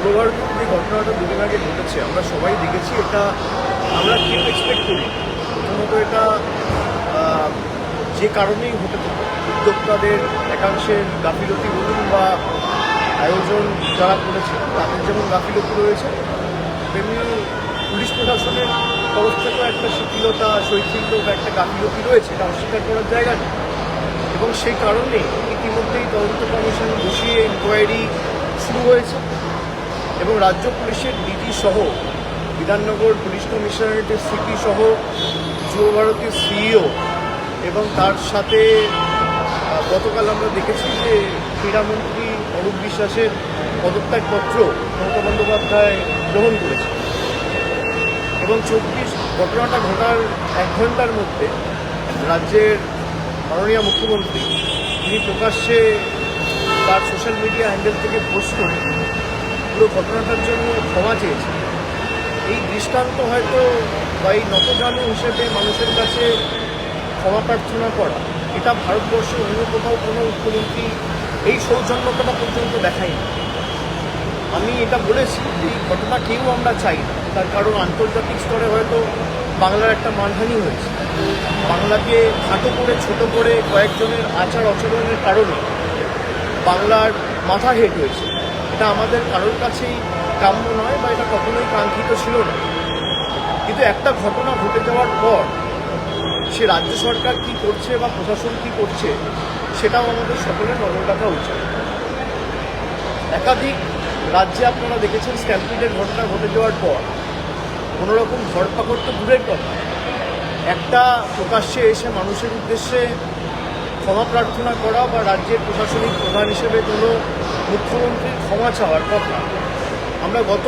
পূর্বভারতের যে ঘটনাটা দুদিন আগে ঘটেছে আমরা সবাই দেখেছি। এটা আমরা কেউ এক্সপেক্ট করি। প্রথমত এটা যে কারণেই হতে থাকে, উদ্যোক্তাদের একাংশের গাফিলতি বলুন বা আয়োজন যারা করেছে তাদের যেমন গাফিলতি রয়েছে, তেমনি পুলিশ প্রশাসনের তরফ থেকেও একটা শিথিলতা, শৈথিল্য বা একটা গাফিলতি রয়েছে, এটা অস্বীকার করার জায়গা নেই। এবং সেই কারণেই ইতিমধ্যেই তদন্ত কমিশন বসিয়ে ইনকোয়ারি শুরু হয়েছে এবং রাজ্য পুলিশের ডিজি সহ বিধাননগর পুলিশ কমিশনারেটের সিপি সহ যুব ভারতীর সিইও এবং তার সাথে গতকাল আমরা দেখেছি যে ক্রীড়ামন্ত্রী অরূপ বিশ্বাসের পদত্যাগপত্র মমতা বন্দ্যোপাধ্যায় গ্রহণ করেছে এবং ঘটনাটা ঘটার 1 ঘন্টার মধ্যে রাজ্যের মাননীয় মুখ্যমন্ত্রী তিনি প্রকাশ্যে তার সোশ্যাল মিডিয়া হ্যান্ডেল থেকে পোস্ট করে পুরো ঘটনাটার জন্য ক্ষমা চেয়েছে। এই দৃষ্টান্ত হয়তো বা এই নতজানু হিসেবে মানুষের কাছে ক্ষমা প্রার্থনা করা, এটা ভারতবর্ষে অন্য কোথাও কোনো মুখ্যমন্ত্রী এই সৌজন্যতাটা পর্যন্ত দেখায়নি। আমি এটা বলেছি যে এই ঘটনা কেউ আমরা চাই না, তার কারণ আন্তর্জাতিক স্তরে হয়তো বাংলার একটা মানহানি হয়েছে। বাংলাকে খাটো করে ছোট করে কয়েকজনের আচার আচরণের কারণে বাংলার মাথা হেট হয়েছে। এটা আমাদের কারোর কাছেই কাম্য নয় বা এটা কখনোই কাঙ্ক্ষিত ছিল না। কিন্তু একটা ঘটনা ঘটে যাওয়ার পর সে রাজ্য সরকার কি করছে বা প্রশাসন কি করছে সেটাও আমাদের সকলের নজর রাখা উচিত। একাধিক রাজ্যে আপনারা দেখেছেন স্ট্যাম্পিডের ঘটনা ঘটে যাওয়ার পর কোনোরকম ধরপাকড় তো দূরের কথা, একটা প্রকাশ্যে এসে মানুষের উদ্দেশ্যে ক্ষমা প্রার্থনা করা বা রাজ্যের প্রশাসনিক প্রধান হিসেবে কোনো মুখ্যমন্ত্রীর ক্ষমা চাওয়ার কথা আমরা গত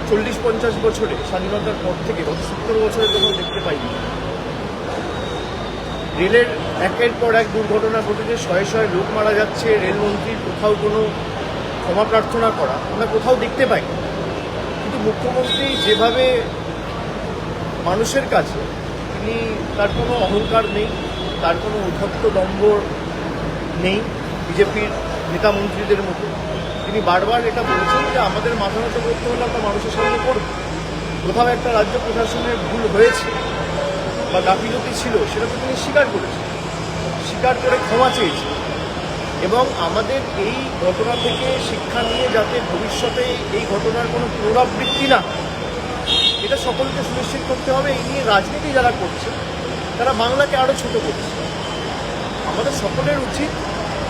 40-50 বছরে স্বাধীনতার পর থেকে গত 70 বছরে কোথাও দেখতে পাইনি। রেলের একের পর এক দুর্ঘটনা ঘটেছে, শয়ে শয়ে লোক মারা যাচ্ছে, রেলমন্ত্রীর কোথাও কোনো ক্ষমা প্রার্থনা করা আমরা কোথাও দেখতে পাই। কিন্তু মুখ্যমন্ত্রী যেভাবে মানুষের কাছে তিনি, তার কোনো অহংকার নেই, তার কোনো উদ্ধত্ত দম্ভ নেই বিজেপির নেতা মন্ত্রীদের মতো। তিনি বারবার এটা বলেছেন যে আমাদের মাথা নত করতে হলে আমরা মানুষের সামনে করব। কোথাও একটা রাজ্য প্রশাসনের ভুল হয়েছে বা গাফিলতি ছিল সেটা তো তিনি স্বীকার করেছেন, স্বীকার করে ক্ষমা চেয়েছেন। এবং আমাদের এই ঘটনা থেকে শিক্ষা নিয়ে যাতে ভবিষ্যতে এই ঘটনার কোনো পুনরাবৃত্তি না, এটা সকলকে সুনিশ্চিত করতে হবে। এই নিয়ে রাজনীতি যারা করছে তারা বাংলাকে আরও ছোট করছে। আমাদের সকলের উচিত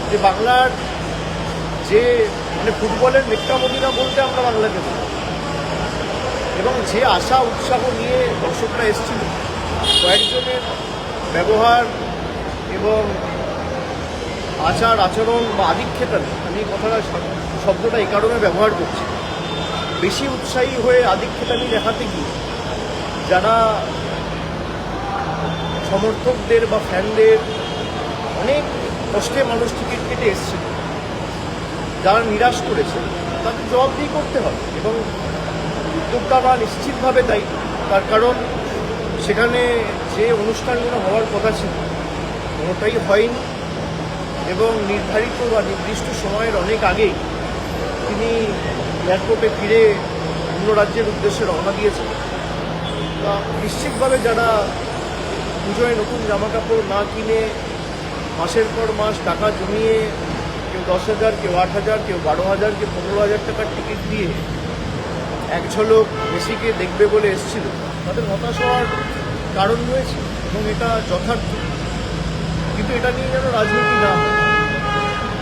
যে বাংলার যে ফুটবলের মেক্কা মদিনা বলতে আমরা বাংলাকে বলি, এবং যে আশা উৎসাহ নিয়ে দর্শকরা এসেছিল, কয়েকজনের ব্যবহার এবং আচার আচরণ বা আধিক্ষেতানি, আমি কথাটা শব্দটা এই কারণে ব্যবহার করছি, বেশি উৎসাহী হয়ে আধিক্ষেতানি দেখাতে গিয়ে যারা সমর্থকদের বা ফ্যানদের অনেক কষ্টে মানুষ টিকিট কেটে এসেছিল, যারা নিরাশ করেছে তাদের জবাবদিহি করতে হবে। এবং উদ্যোক্তারা নিশ্চিতভাবে তাই, তার কারণ সেখানে যে অনুষ্ঠানগুলো হওয়ার কথা ছিল কোনোটাই হয়নি এবং নির্ধারিত বা নির্দিষ্ট সময়ের অনেক আগেই তিনি এয়ারপোর্টে ফিরে অন্য রাজ্যের উদ্দেশ্যে রওনা দিয়েছেন। তা নিশ্চিতভাবে যারা পুজোয় নতুন জামাকাপড় না কিনে মাসের পর মাস টাকা জমিয়ে কেউ 10,000, কেউ 8,000, কেউ 12,000, কেউ 15,000 টাকার টিকিট দিয়ে এক ঝলক মেসিকে দেখবে বলে এসেছিল, তাদের হতাশ হওয়ার কারণ রয়েছে এবং এটা যথার্থ। কিন্তু এটা নিয়ে যেন রাজনীতি না হয়।